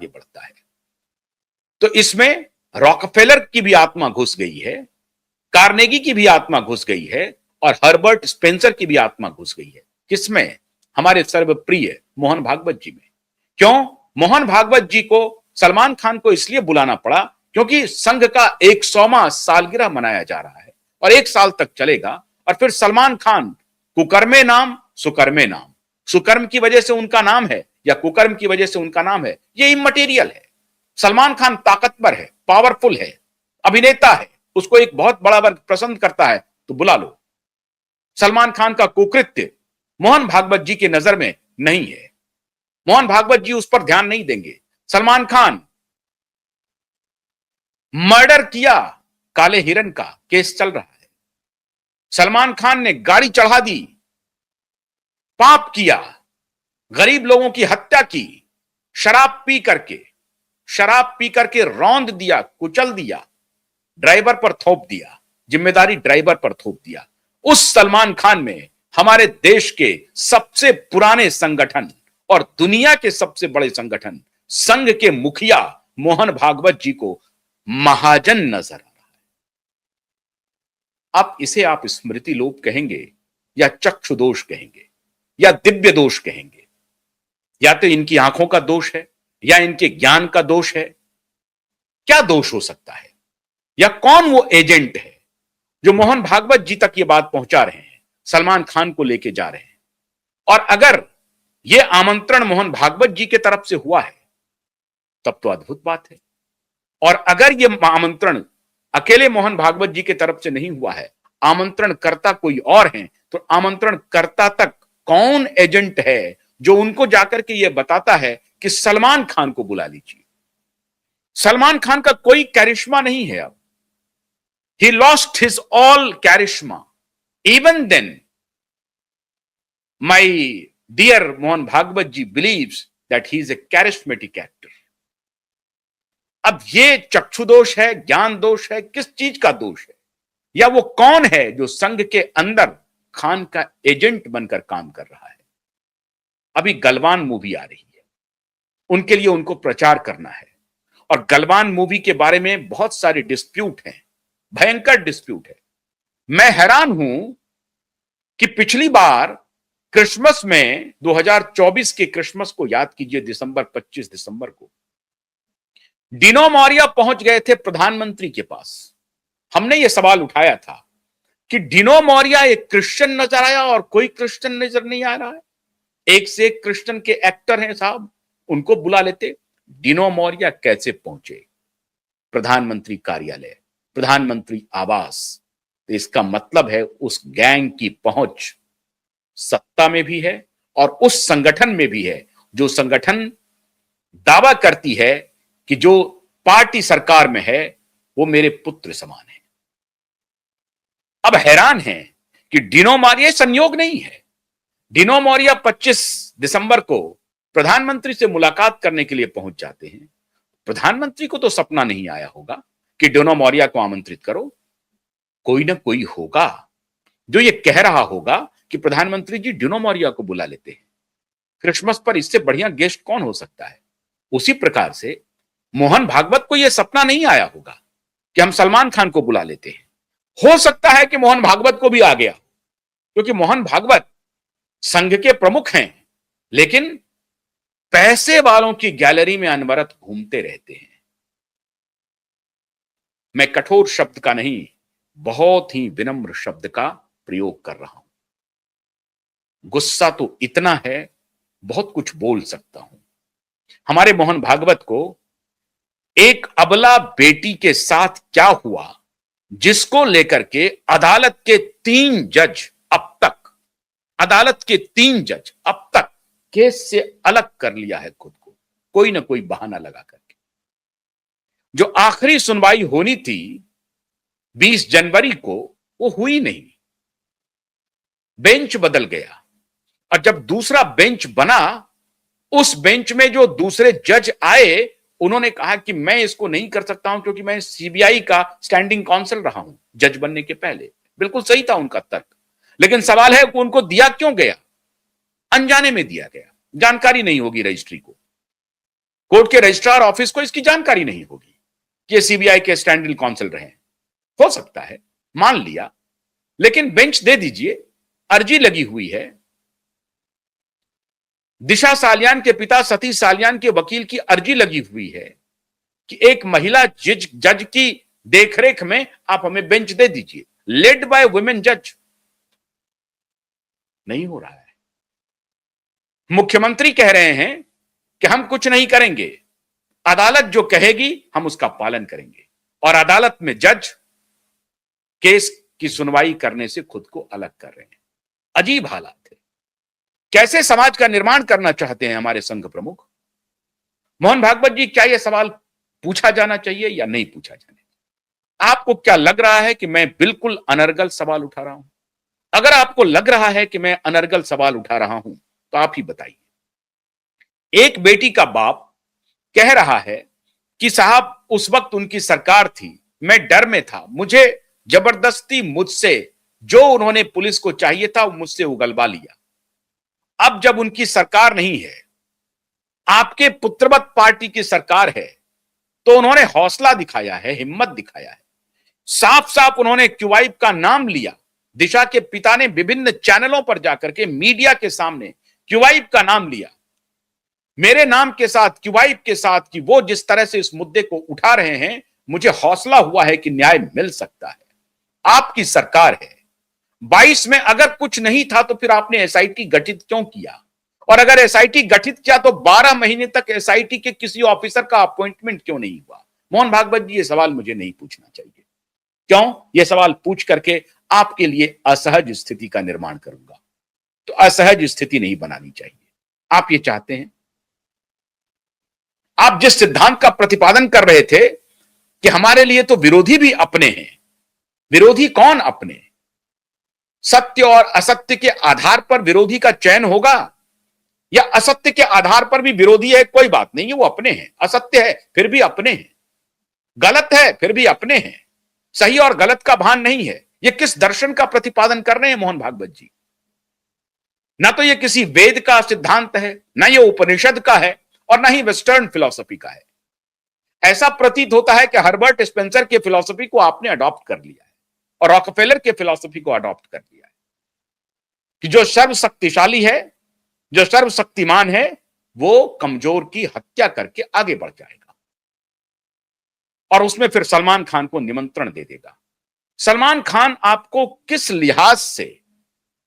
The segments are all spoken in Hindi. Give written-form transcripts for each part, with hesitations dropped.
आगे बढ़ता है। तो इसमें रॉकफेलर की भी आत्मा घुस गई है, कार्नेगी की भी आत्मा घुस गई है और हर्बर्ट स्पेंसर की भी आत्मा घुस गई है। किसमें? हमारे सर्वप्रिय मोहन भागवत जी में। क्यों? मोहन भागवत जी को सलमान खान को इसलिए बुलाना पड़ा क्योंकि संघ का 100वां सालगिरह मनाया जा रहा है और 1 साल तक चलेगा। और फिर सलमान खान, कुकर्मे नाम सुकर्मे नाम, सुकर्म की वजह से उनका नाम है या कुकर्म की वजह से उनका नाम है, ये इममटेरियल है। सलमान खान ताकतवर है, पावरफुल है, अभिनेता है, उसको एक बहुत बड़ा वर्ग पसंद करता है, तो बुला लो। सलमान खान का कुकृत्य मोहन भागवत जी की नजर में नहीं है, मोहन भागवत जी उस पर ध्यान नहीं देंगे। सलमान खान मर्डर किया, काले हिरन का केस चल रहा है। सलमान खान ने गाड़ी चढ़ा दी, पाप किया, गरीब लोगों की हत्या की, शराब पी करके रौंद दिया, कुचल दिया, ड्राइवर पर थोप दिया, जिम्मेदारी ड्राइवर पर थोप दिया। उस सलमान खान में हमारे देश के सबसे पुराने संगठन और दुनिया के सबसे बड़े संगठन संघ के मुखिया मोहन भागवत जी को महाजन नजर आ रहा है। अब इसे आप स्मृति लोप कहेंगे या चक्षु दोष कहेंगे या दिव्य दोष कहेंगे, या तो इनकी आंखों का दोष है या इनके ज्ञान का दोष है। क्या दोष हो सकता है? या कौन वो एजेंट है जो मोहन भागवत जी तक ये बात पहुंचा रहे हैं, सलमान खान को लेके जा रहे हैं? और अगर ये आमंत्रण मोहन भागवत जी के तरफ से हुआ है तब तो अद्भुत बात है, और अगर ये आमंत्रण अकेले मोहन भागवत जी के तरफ से नहीं हुआ है, आमंत्रण करता कोई और है, तो आमंत्रण करता तक कौन एजेंट है जो उनको जाकर के ये बताता है कि सलमान खान को बुला लीजिए? सलमान खान का कोई कैरिश्मा नहीं है अब। He lost his all charisma. Even then, my dear Mohan Bhagwat ji believes that he is a charismatic actor. अब ये चक्षु दोष है, ज्ञान दोष है, किस चीज का दोष है? या वो कौन है जो संघ के अंदर खान का एजेंट बनकर काम कर रहा है? अभी गलवान मूवी आ रही है, उनके लिए उनको प्रचार करना है, और गलवान मूवी के बारे में बहुत सारे डिस्प्यूट हैं, भयंकर डिस्प्यूट है। मैं हैरान हूं कि पिछली बार क्रिसमस में 2024 के क्रिसमस को याद कीजिए, 25 दिसंबर को डिनो मौर्य पहुंच गए थे प्रधानमंत्री के पास। हमने यह सवाल उठाया था कि डिनो मौर्य एक क्रिश्चियन नजर आया और कोई क्रिश्चियन नजर नहीं आ रहा है। एक से एक क्रिश्चियन के एक्टर हैं साहब, उनको बुला लेते। डिनो मौर्य कैसे पहुंचे प्रधानमंत्री कार्यालय, प्रधानमंत्री आवास? तो इसका मतलब है उस गैंग की पहुंच सत्ता में भी है और उस संगठन में भी है, जो संगठन दावा करती है कि जो पार्टी सरकार में है वो मेरे पुत्र समान है। अब हैरान है कि डिनो मौर्य संयोग नहीं है। डिनो मौर्य 25 दिसंबर को प्रधानमंत्री से मुलाकात करने के लिए पहुंच जाते हैं। प्रधानमंत्री को तो सपना नहीं आया होगा कि डिनो मौर्य को आमंत्रित करो। कोई ना कोई होगा जो ये कह रहा होगा कि प्रधानमंत्री जी डिनो मौर्य को बुला लेते हैं। क्रिसमस पर इससे बढ़िया गेस्ट कौन हो सकता है? उसी प्रकार से मोहन भागवत को यह सपना नहीं आया होगा कि हम सलमान खान को बुला लेते हैं। हो सकता है कि मोहन भागवत को भी आ गया, क्योंकि मोहन भागवत संघ के प्रमुख हैं, लेकिन पैसे वालों की गैलरी में अनवरत घूमते रहते हैं। मैं कठोर शब्द का नहीं, बहुत ही विनम्र शब्द का प्रयोग कर रहा हूं। गुस्सा तो इतना है, बहुत कुछ बोल सकता हूं। हमारे मोहन भागवत को एक अबला बेटी के साथ क्या हुआ, जिसको लेकर के अदालत के 3 जज अब तक केस से अलग कर लिया है खुद को, कोई ना कोई बहाना लगा करके। जो आखिरी सुनवाई होनी थी 20 जनवरी को, वो हुई नहीं, बेंच बदल गया। और जब दूसरा बेंच बना, उस बेंच में जो दूसरे जज आए, उन्होंने कहा कि मैं इसको नहीं कर सकता हूं क्योंकि मैं सीबीआई का स्टैंडिंग काउंसिल रहा हूं जज बनने के पहले। बिल्कुल सही था उनका तर्क, लेकिन सवाल है कि उनको दिया क्यों गया? अनजाने में दिया गया, जानकारी नहीं होगी रजिस्ट्री को। कोर्ट के रजिस्ट्रार ऑफिस को इसकी जानकारी नहीं होगी कि ये सीबीआई के स्टैंडिंग काउंसिल रहे हैं। हो सकता है, मान लिया, लेकिन बेंच दे दीजिए। अर्जी लगी हुई है। दिशा सालियान के पिता सतीश सालियान के वकील की अर्जी लगी हुई है कि एक महिला जज की देखरेख में आप हमें बेंच दे दीजिए, लेड बाय वुमेन जज। नहीं हो रहा है। मुख्यमंत्री कह रहे हैं कि हम कुछ नहीं करेंगे, अदालत जो कहेगी हम उसका पालन करेंगे, और अदालत में जज केस की सुनवाई करने से खुद को अलग कर रहे हैं। अजीब हालात है। कैसे समाज का निर्माण करना चाहते हैं हमारे संघ प्रमुख? मोहन भागवत जी, क्या यह सवाल पूछा जाना चाहिए या नहीं पूछा जाना चाहिए? आपको क्या लग रहा है कि मैं बिल्कुल अनर्गल सवाल उठा रहा हूं? अगर आपको लग रहा है कि मैं अनर्गल सवाल उठा रहा हूं तो आप ही बताइए। एक बेटी का बाप कह रहा है कि साहब उस वक्त उनकी सरकार थी, मैं डर में था, मुझे जबरदस्ती मुझसे जो उन्होंने पुलिस को चाहिए था मुझसे उगलवा लिया। अब जब उनकी सरकार नहीं है, आपके पुत्रवत पार्टी की सरकार है, तो उन्होंने हौसला दिखाया है, हिम्मत दिखाया है। साफ साफ उन्होंने क्यूआईब का नाम लिया। दिशा के पिता ने विभिन्न चैनलों पर जाकर के मीडिया के सामने क्यूआईब का नाम लिया, मेरे नाम के साथ, क्यूआईब के साथ, कि वो जिस तरह से इस मुद्दे को उठा रहे हैं, मुझे हौसला हुआ है कि न्याय मिल सकता है। आपकी सरकार है। 22 में अगर कुछ नहीं था तो फिर आपने एसआईटी गठित क्यों किया? और अगर एसआईटी गठित किया तो 12 महीने तक एसआईटी के किसी ऑफिसर का अपॉइंटमेंट क्यों नहीं हुआ? मोहन भागवत जी, ये सवाल मुझे नहीं पूछना चाहिए। क्यों? यह सवाल पूछ करके आपके लिए असहज स्थिति का निर्माण करूंगा। तो असहज स्थिति नहीं बनानी चाहिए। आप ये चाहते हैं, आप जिस सिद्धांत का प्रतिपादन कर रहे थे कि हमारे लिए तो विरोधी भी अपने हैं। विरोधी कौन अपने? सत्य और असत्य के आधार पर विरोधी का चयन होगा, या असत्य के आधार पर भी विरोधी है? कोई बात नहीं है, वो अपने हैं। असत्य है फिर भी अपने हैं, गलत है फिर भी अपने हैं, सही और गलत का भान नहीं है। ये किस दर्शन का प्रतिपादन कर रहे हैं मोहन भागवत जी? ना तो ये किसी वेद का सिद्धांत है, ना ये उपनिषद का है, और ना ही वेस्टर्न फिलॉसफी का है। ऐसा प्रतीत होता है कि हर्बर्ट स्पेंसर के फिलॉसफी को आपने अडॉप्ट कर लिया है और रॉकफेलर के फिलॉसफी को अडॉप्ट कर लिया है कि जो सर्वशक्तिशाली है, जो सर्वशक्तिमान है, वो कमजोर की हत्या करके आगे बढ़ जाएगा और उसमें फिर सलमान खान को निमंत्रण दे देगा। सलमान खान आपको किस लिहाज से,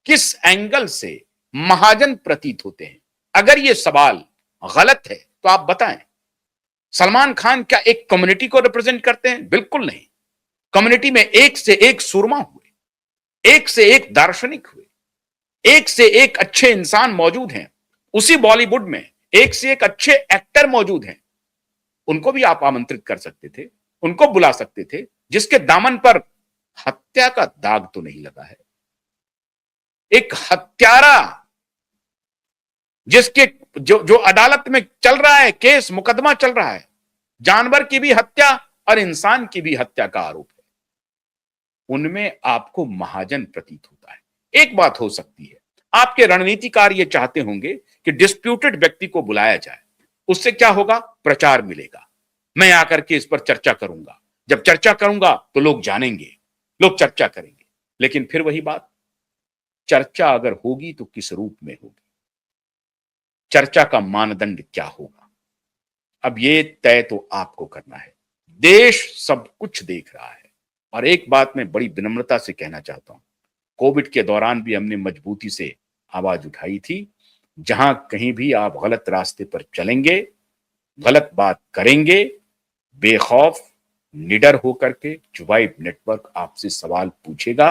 किस एंगल से महाजन प्रतीत होते हैं? अगर ये सवाल गलत है तो आप बताएं। सलमान खान क्या एक कम्युनिटी को रिप्रेजेंट करते हैं? बिल्कुल नहीं। कम्युनिटी में एक से एक सुरमा हुए, एक से एक दार्शनिक हुए, एक से एक अच्छे इंसान मौजूद हैं। उसी बॉलीवुड में एक से एक अच्छे एक्टर मौजूद हैं। उनको भी आप आमंत्रित कर सकते थे, उनको बुला सकते थे, जिसके दामन पर हत्या का दाग तो नहीं लगा है। एक हत्यारा जिसके जो अदालत में चल रहा है, केस मुकदमा चल रहा है, जानवर की भी हत्या और इंसान की भी हत्या का आरोप है, उनमें आपको महाजन प्रतीत होता है। एक बात हो सकती है, आपके रणनीतिकार ये चाहते होंगे कि डिस्प्यूटेड व्यक्ति को बुलाया जाए। उससे क्या होगा? प्रचार मिलेगा। मैं आकर के इस पर चर्चा करूंगा, जब चर्चा करूंगा तो लोग जानेंगे, लोग चर्चा करेंगे। लेकिन फिर वही बात, चर्चा अगर होगी तो किस रूप में होगी? चर्चा का मानदंड क्या होगा? अब ये तय तो आपको करना है। देश सब कुछ देख रहा है। और एक बात मैं बड़ी विनम्रता से कहना चाहता हूं, कोविड के दौरान भी हमने मजबूती से आवाज उठाई थी। जहां कहीं भी आप गलत रास्ते पर चलेंगे, गलत बात करेंगे, बेखौफ निडर होकर के क्यूबाइब नेटवर्क आपसे सवाल पूछेगा,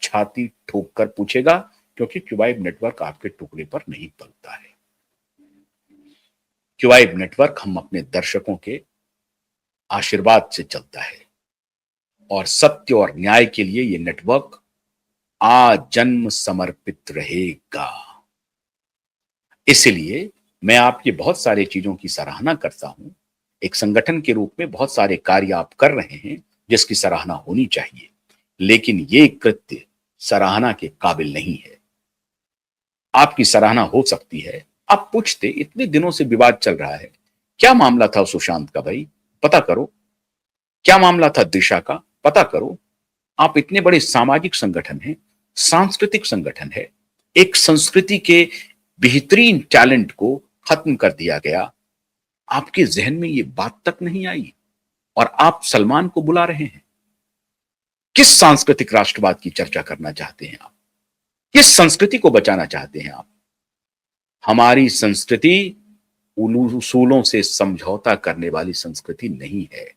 छाती ठोक कर पूछेगा, क्योंकि क्यूबाइब नेटवर्क आपके टुकड़े पर नहीं पलता है। क्यूबाइब नेटवर्क हम अपने दर्शकों के आशीर्वाद से चलता है और सत्य और न्याय के लिए यह नेटवर्क आजन्म समर्पित रहेगा। इसलिए मैं आपकी बहुत सारी चीजों की सराहना करता हूं। एक संगठन के रूप में बहुत सारे कार्य आप कर रहे हैं जिसकी सराहना होनी चाहिए, लेकिन ये कृत्य सराहना के काबिल नहीं है। आपकी सराहना हो सकती है, आप पूछते, इतने दिनों से विवाद चल रहा है, क्या मामला था सुशांत का भाई, पता करो। क्या मामला था दिशा का, पता करो। आप इतने बड़े सामाजिक संगठन हैं, सांस्कृतिक संगठन है, एक संस्कृति के बेहतरीन टैलेंट को खत्म कर दिया गया, आपके जहन में ये बात तक नहीं आई और आप सलमान को बुला रहे हैं। किस सांस्कृतिक राष्ट्रवाद की चर्चा करना चाहते हैं आप? किस संस्कृति को बचाना चाहते हैं आप? हमारी संस्कृति उसूलों से समझौता करने वाली संस्कृति नहीं है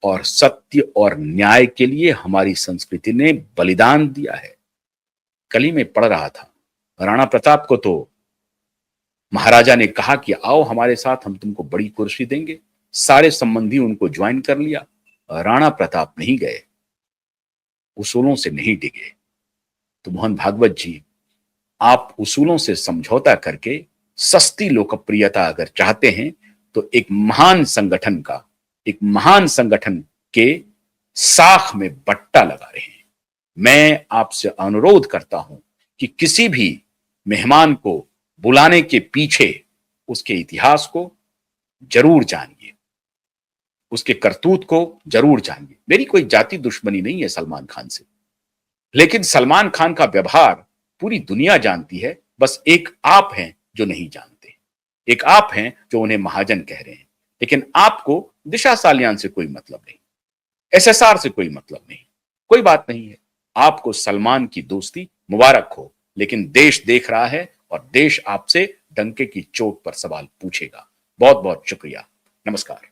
और सत्य और न्याय के लिए हमारी संस्कृति ने बलिदान दिया है। कल ही में पढ़ रहा था, राणा प्रताप को तो महाराजा ने कहा कि आओ हमारे साथ, हम तुमको बड़ी कुर्सी देंगे। सारे संबंधी उनको ज्वाइन कर लिया, राणा प्रताप नहीं गए, उसूलों से नहीं डिगे। तो मोहन भागवत जी, आप उसूलों से समझौता करके सस्ती लोकप्रियता अगर चाहते हैं तो एक महान संगठन के साख में बट्टा लगा रहे हैं। मैं आपसे अनुरोध करता हूं कि किसी भी मेहमान को बुलाने के पीछे उसके इतिहास को जरूर जानिए, उसके करतूत को जरूर जानिए। मेरी कोई जाति दुश्मनी नहीं है सलमान खान से, लेकिन सलमान खान का व्यवहार पूरी दुनिया जानती है। बस एक आप हैं जो नहीं जानते, एक आप हैं जो उन्हें महाजन कह रहे हैं। लेकिन आपको दिशा सालियान से कोई मतलब नहीं, एसएसआर से कोई मतलब नहीं, कोई बात नहीं है। आपको सलमान की दोस्ती मुबारक हो, लेकिन देश देख रहा है और देश आपसे डंके की चोट पर सवाल पूछेगा। बहुत बहुत शुक्रिया। नमस्कार।